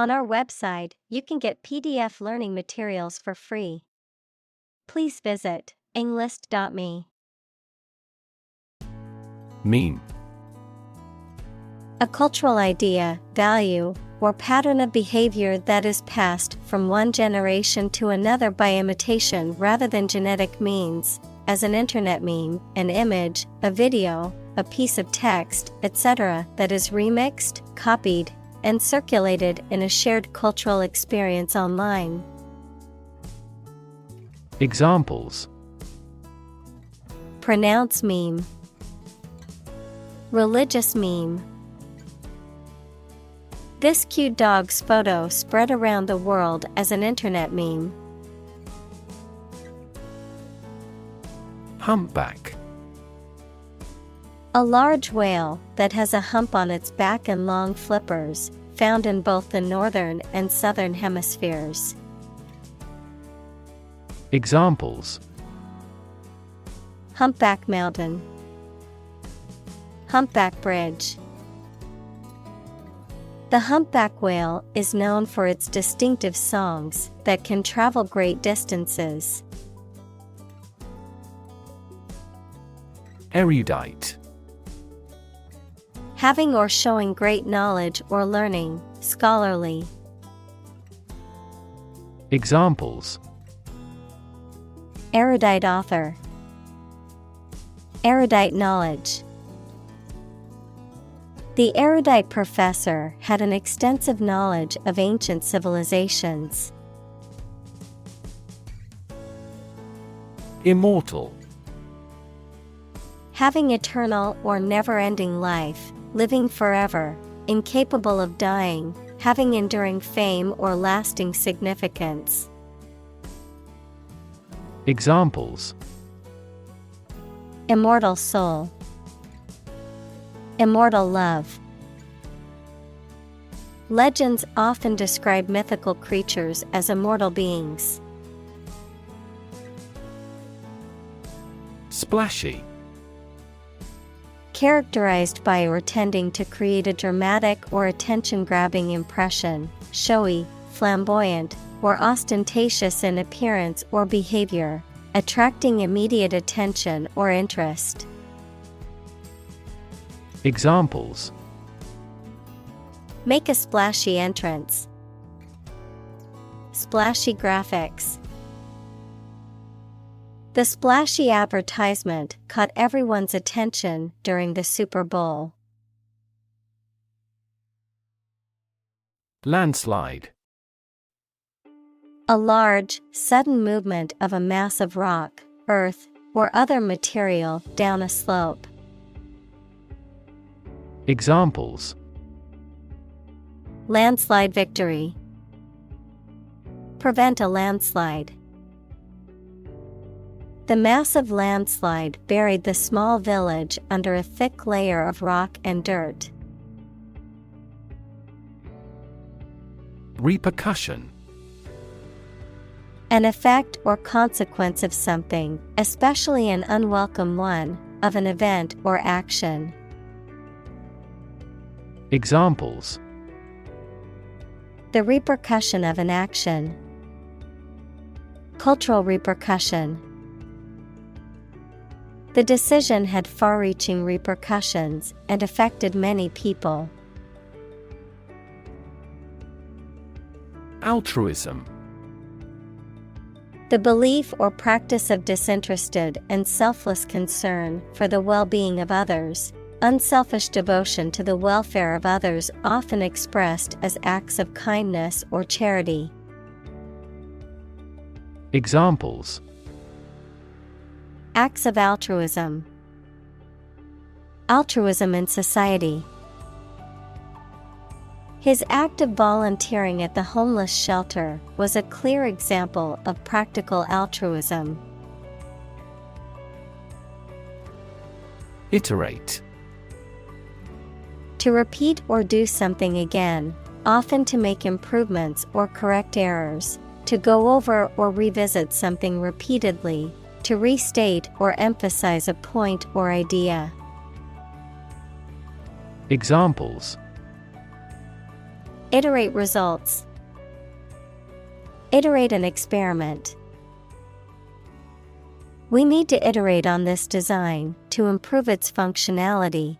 On our website, you can get PDF learning materials for free. Please visit englist.me. Meme. A cultural idea, value, or pattern of behavior that is passed from one generation to another by imitation rather than genetic means, as an internet meme, an image, a video, a piece of text, etc., that is remixed, copied, and circulated in a shared cultural experience online. Examples: Pronounce meme. Religious meme. This cute dog's photo spread around the world as an internet meme. Humpback. A large whale that has a hump on its back and long flippers, found in both the northern and southern hemispheres. Examples: Humpback Mountain. Humpback Bridge. The humpback whale is known for its distinctive songs that can travel great distances. Erudite. Having or showing great knowledge or learning, scholarly. Examples: Erudite author. Erudite knowledge. The erudite professor had an extensive knowledge of ancient civilizations. Immortal. Having eternal or never-ending life, living forever, incapable of dying, having enduring fame or lasting significance. Examples: Immortal soul. Immortal love. Legends often describe mythical creatures as immortal beings. Splashy. Characterized by or tending to create a dramatic or attention-grabbing impression, showy, flamboyant, or ostentatious in appearance or behavior, attracting immediate attention or interest. Examples: Make a splashy entrance. Splashy graphics. The splashy advertisement caught everyone's attention during the Super Bowl. Landslide. A large, sudden movement of a mass of rock, earth, or other material down a slope. Examples: Landslide victory. Prevent a landslide. The massive landslide buried the small village under a thick layer of rock and dirt. Repercussion. An effect or consequence of something, especially an unwelcome one, of an event or action. Examples: The repercussion of an action. Cultural repercussion. The decision had far-reaching repercussions and affected many people. Altruism. The belief or practice of disinterested and selfless concern for the well-being of others, unselfish devotion to the welfare of others, often expressed as acts of kindness or charity. Examples: Acts of altruism. Altruism in society. His act of volunteering at the homeless shelter was a clear example of practical altruism. Iterate. To repeat or do something again, often to make improvements or correct errors, to go over or revisit something repeatedly, to restate or emphasize a point or idea. Iterate results. Iterate an experiment. We need to iterate on this design to improve its functionality